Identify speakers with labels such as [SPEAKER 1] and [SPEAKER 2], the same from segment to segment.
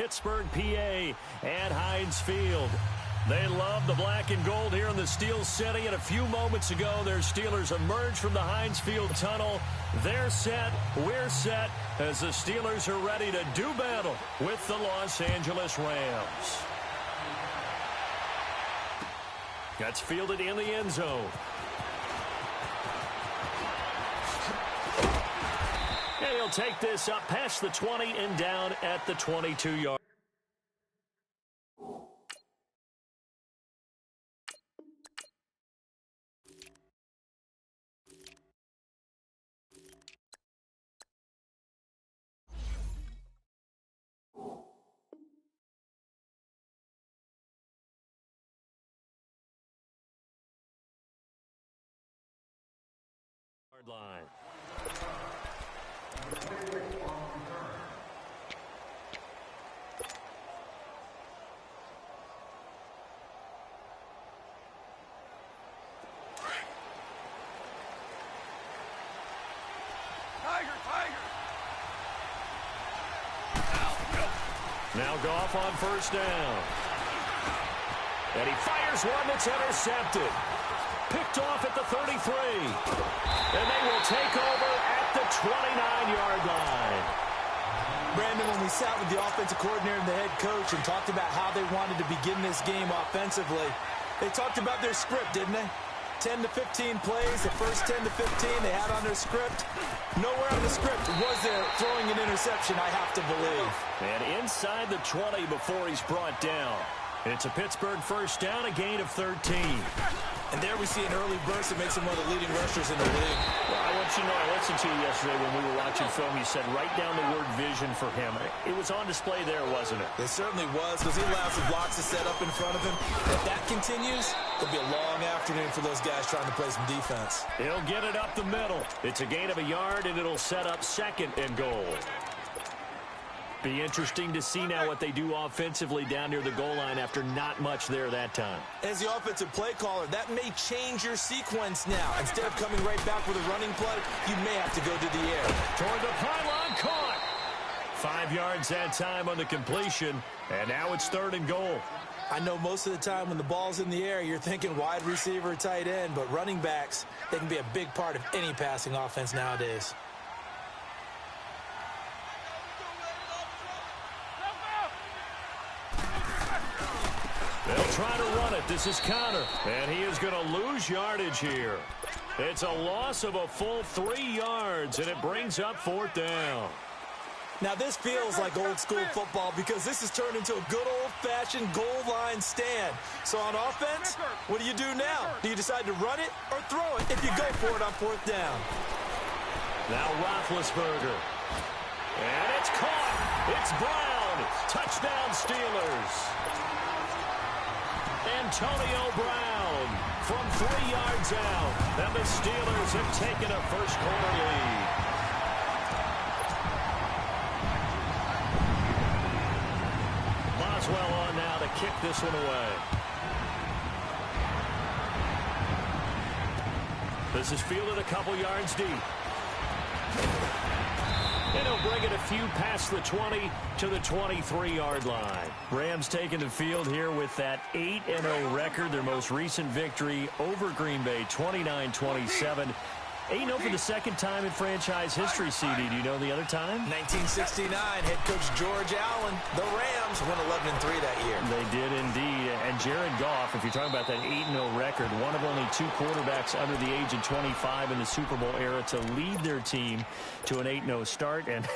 [SPEAKER 1] Pittsburgh, PA at Heinz Field. They love the black and gold here in the Steel City, and a few moments ago, their Steelers emerged from the Heinz Field tunnel. They're set, we're set, as the Steelers are ready to do battle with the Los Angeles Rams. That's fielded in the end zone. And he'll take this up past the 20 and down at the 22-yard. Line. Now Goff on first down. And he fires one that's intercepted. Picked off at the 33. And they will take over at the 29-yard line.
[SPEAKER 2] Brandon, when we sat with the offensive coordinator and the head coach and talked about how they wanted to begin this game offensively, they talked about their script, didn't they? 10 to 15 plays, the first 10 to 15 they had on their script. Nowhere on the script was there throwing an interception, I have to believe.
[SPEAKER 1] And inside the 20 before he's brought down. It's a Pittsburgh first down, a gain of 13.
[SPEAKER 2] And there we see an early burst that makes him one of the leading rushers in the league.
[SPEAKER 1] Well, I want you to know, I listened to you yesterday when we were watching film. You said write down the word vision for him. It was on display there, wasn't it?
[SPEAKER 2] It certainly was, because he allows the blocks to set up in front of him. If that continues, it'll be a long afternoon for those guys trying to play some defense.
[SPEAKER 1] He'll get it up the middle. It's a gain of a yard, and it'll set up second and goal. Be interesting to see now what they do offensively down near the goal line after not much there that time.
[SPEAKER 2] As the offensive play caller, that may change your sequence now. Instead of coming right back with a running play, you may have to go to the air.
[SPEAKER 1] Toward the pylon, caught. 5 yards that time on the completion, and now it's third and goal.
[SPEAKER 2] I know most of the time when the ball's in the air, you're thinking wide receiver, tight end, but running backs, they can be a big part of any passing offense nowadays.
[SPEAKER 1] They'll try to run it. This is Connor, and he is going to lose yardage here. It's a loss of a full 3 yards, and it brings up fourth down.
[SPEAKER 2] Now, this feels like old-school football because this has turned into a good old-fashioned goal line stand. So on offense, what do you do now? Do you decide to run it or throw it if you go for it on fourth down?
[SPEAKER 1] Now Roethlisberger. And it's caught. It's Brown. Touchdown, Steelers. Antonio Brown from 3 yards out. And the Steelers have taken a first-quarter lead. Boswell on now to kick this one away. This is fielded a couple yards deep. And he'll bring it a few past the 20 to the 23-yard line. Rams taking the field here with that 8-0 record, their most recent victory over Green Bay, 29-27. 8-0 for the second time in franchise history, CD. Do you know the other time?
[SPEAKER 2] 1969, head coach George Allen. The Rams won 11-3 that year.
[SPEAKER 1] They did indeed. And Jared Goff, if you're talking about that 8-0 record, one of only 2 quarterbacks under the age of 25 in the Super Bowl era to lead their team to an 8-0 start. And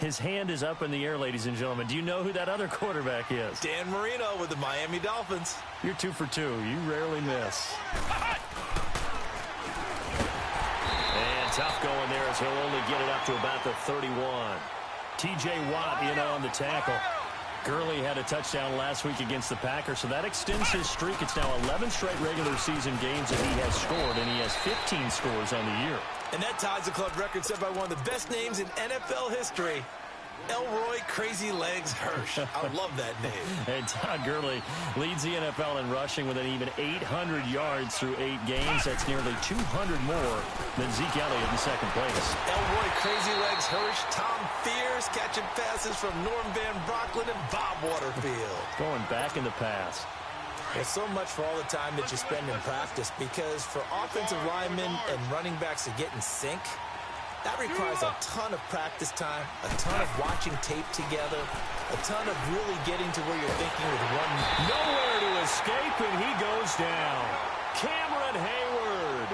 [SPEAKER 1] his hand is up in the air, ladies and gentlemen. Do you know who that other quarterback is?
[SPEAKER 2] Dan Marino with the Miami Dolphins.
[SPEAKER 1] You're 2 for 2. You rarely miss. Tough going there as he'll only get it up to about the 31. T.J. Watt in on the tackle. Gurley had a touchdown last week against the Packers, so that extends his streak. It's now 11 straight regular season games that he has scored, and he has 15 scores on the year.
[SPEAKER 2] And that ties the club record set by one of the best names in NFL history, Elroy Crazy Legs Hirsch. I love that name.
[SPEAKER 1] And Todd Gurley leads the NFL in rushing with an even 800 yards through 8 games. That's nearly 200 more than Zeke Elliott in second place.
[SPEAKER 2] Elroy Crazy Legs Hirsch, Tom Fears catching passes from Norm Van Brocklin, and Bob Waterfield.
[SPEAKER 1] Going back in the pass.
[SPEAKER 2] Well, so much for all the time that you spend in practice, because for offensive linemen and running backs to get in sync, that requires a ton of practice time, a ton of watching tape together, a ton of really getting to where you're thinking with one.
[SPEAKER 1] Nowhere to escape, and he goes down. Cameron Hayward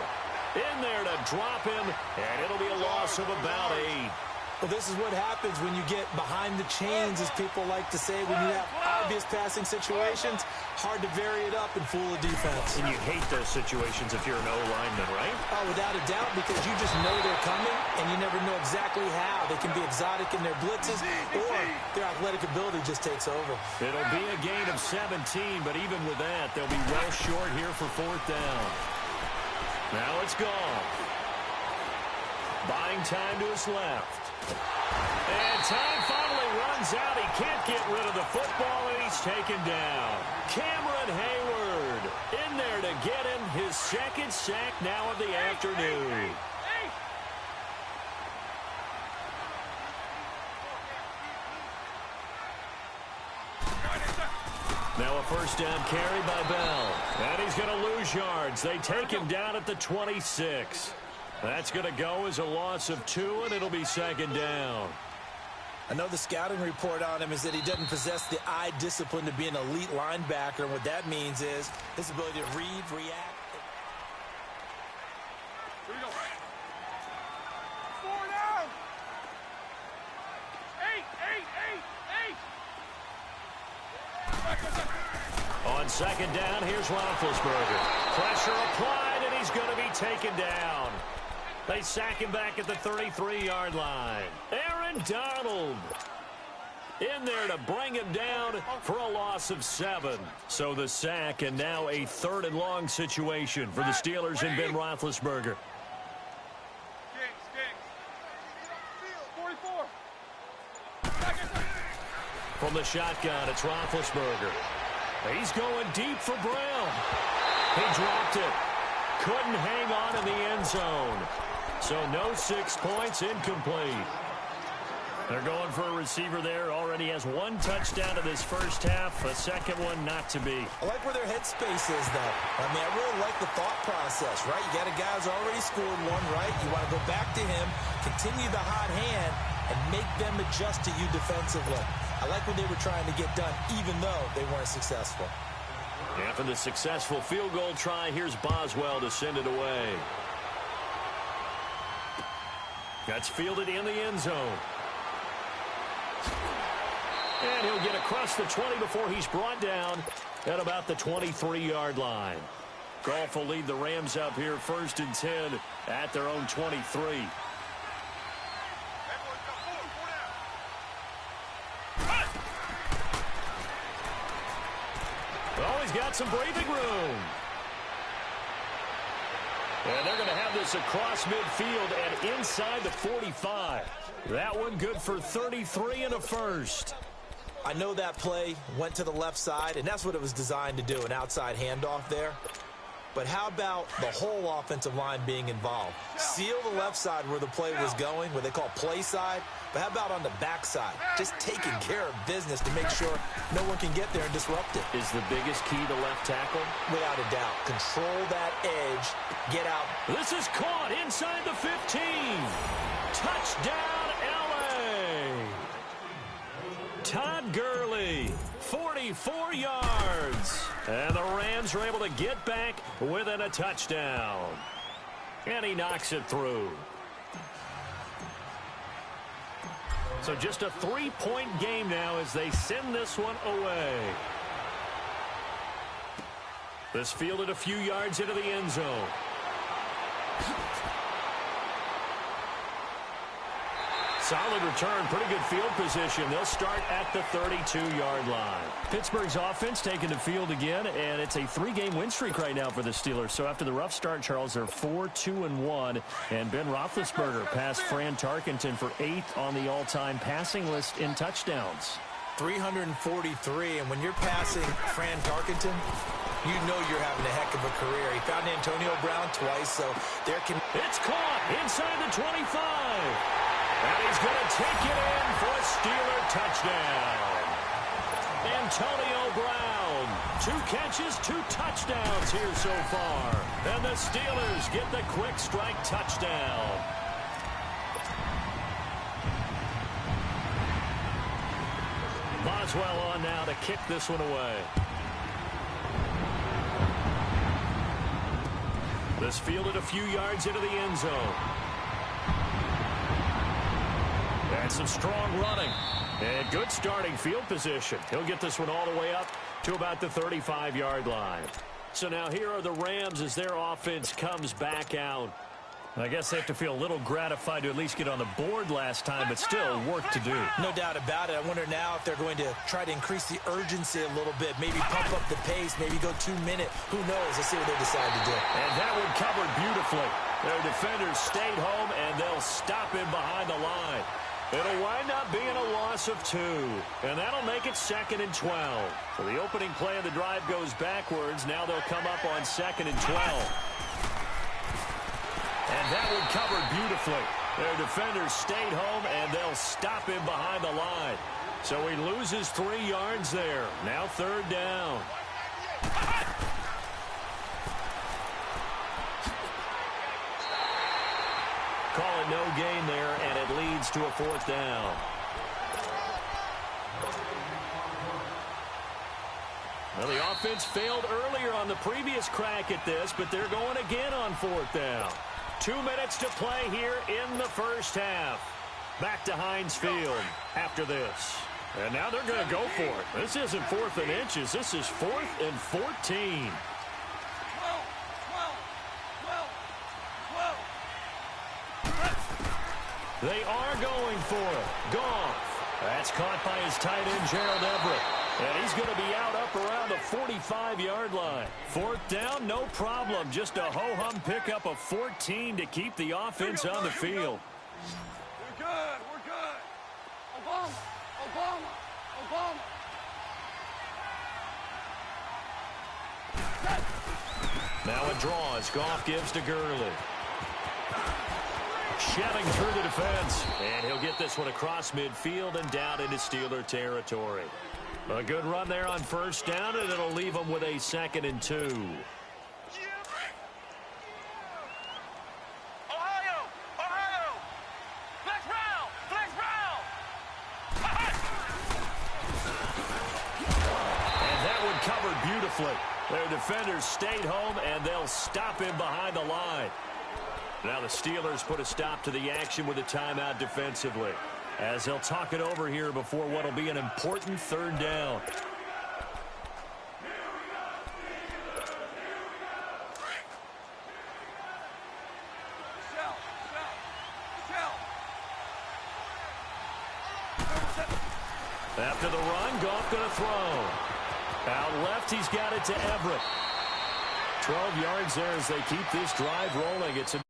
[SPEAKER 1] in there to drop him, and it'll be a loss of about 8.
[SPEAKER 2] Well, this is what happens when you get behind the chains, as people like to say. When you have obvious passing situations, hard to vary it up and fool the defense.
[SPEAKER 1] And you hate those situations if you're an O-lineman, right?
[SPEAKER 2] Oh, without a doubt, because you just know they're coming, and you never know exactly how. They can be exotic in their blitzes, or their athletic ability just takes over.
[SPEAKER 1] It'll be a gain of 17, but even with that, they'll be well short here for 4th down. Now it's gone. Buying time to his left. And time finally runs out. He can't get rid of the football, and he's taken down. Cameron Hayward in there to get him his 2nd sack now of the afternoon. Now a 1st down carry by Bell. And he's going to lose yards. They take him down at the 26. That's going to go as a loss of 2, and it'll be 2nd down.
[SPEAKER 2] I know the scouting report on him is that he doesn't possess the eye discipline to be an elite linebacker, and what that means is his ability to read, react.
[SPEAKER 3] Here we go. 4 down. 8.
[SPEAKER 1] On 2nd down, here's Roethlisberger. Pressure applied, and he's going to be taken down. They sack him back at the 33-yard line. Aaron Donald in there to bring him down for a loss of 7. So the sack, and now a 3rd and long situation for the Steelers and Ben Roethlisberger.
[SPEAKER 3] 44.
[SPEAKER 1] From the shotgun, it's Roethlisberger. He's going deep for Brown. He dropped it. Couldn't hang on in the end zone. So no 6 points, incomplete. They're going for a receiver there. Already has 1 touchdown in this first half. A 2nd one not to be.
[SPEAKER 2] I like where their headspace is, though. I mean, I really like the thought process, right? You got a guy who's already scored 1, right? You want to go back to him, continue the hot hand, and make them adjust to you defensively. I like what they were trying to get done, even though they weren't successful.
[SPEAKER 1] After the successful field goal try, here's Boswell to send it away. That's fielded in the end zone. And he'll get across the 20 before he's brought down at about the 23-yard line. Goff will lead the Rams up here 1st and 10 at their own 23. Oh, he's got some breathing room. And they're going to have this across midfield and inside the 45. That one good for 33 and a 1st.
[SPEAKER 2] I know that play went to the left side, and that's what it was designed to do, an outside handoff there. But how about the whole offensive line being involved? Seal the left side where the play was going, what they call play side. But how about on the backside? Just taking care of business to make sure no one can get there and disrupt it.
[SPEAKER 1] Is the biggest key to left tackle?
[SPEAKER 2] Without a doubt. Control that edge. Get out.
[SPEAKER 1] This is caught inside the 15. Touchdown, L.A. Todd Gurley, 44 yards. And the Rams are able to get back within a touchdown. And he knocks it through. So just a 3-point game now as they send this one away. This fielded a few yards into the end zone. Solid return, pretty good field position. They'll start at the 32-yard line. Pittsburgh's offense taking the field again, and it's a 3-game win streak right now for the Steelers. So after the rough start, Charles, they're 4-2-1, and Ben Roethlisberger passed Fran Tarkenton for 8th on the all-time passing list in touchdowns.
[SPEAKER 2] 343, and when you're passing Fran Tarkenton, you know you're having a heck of a career. He found Antonio Brown twice, so there can...
[SPEAKER 1] It's caught inside the 25. And he's going to take it in for a Steeler touchdown. Antonio Brown. 2 catches, 2 touchdowns here so far. And the Steelers get the quick strike touchdown. Boswell on now to kick this one away. This fielded a few yards into the end zone. And some strong running. And good starting field position. He'll get this one all the way up to about the 35-yard line. So now here are the Rams as their offense comes back out. I guess they have to feel a little gratified to at least get on the board last time, but still work to do.
[SPEAKER 2] No doubt about it. I wonder now if they're going to try to increase the urgency a little bit, maybe pump up the pace, maybe go 2 minute. Who knows? Let's see what they decide to do.
[SPEAKER 1] And that one covered beautifully. Their defenders stayed home, and they'll stop him behind the line. It'll wind up being a loss of 2, and that'll make it 2nd and 12. So the opening play of the drive goes backwards. Now they'll come up on 2nd and 12. And that one covered beautifully. Their defenders stayed home, and they'll stop him behind the line. So he loses 3 yards there. Now 3rd down. Call it no gain there, and it leads to a 4th down. Well, the offense failed earlier on the previous crack at this, but they're going again on 4th down. 2 minutes to play here in the first half. Back to Heinz Field after this. And now they're going to go for it. This isn't 4th and inches. This is 4th and 14. They are going for it. Goff. That's caught by his tight end, Gerald Everett. And he's going to be out up around the 45-yard line. 4th down, no problem. Just a ho-hum pickup of 14 to keep the offense on the field.
[SPEAKER 3] We're good. We're good. Obama. Obama. Obama.
[SPEAKER 1] Now a draw as Goff gives to Gurley. Shelling through the defense. And he'll get this one across midfield and down into Steeler territory. A good run there on 1st down, and it'll leave them with a 2nd and 2.
[SPEAKER 3] Ohio! Ohio! Flex round! Flex round!
[SPEAKER 1] And that one covered beautifully. Their defenders stayed home, and they'll stop him behind the line. Now the Steelers put a stop to the action with a timeout defensively, as they'll talk it over here before what will be an important 3rd down. After the run, Goff going to throw. Out left, he's got it to Everett. 12 yards there as they keep this drive rolling. It's a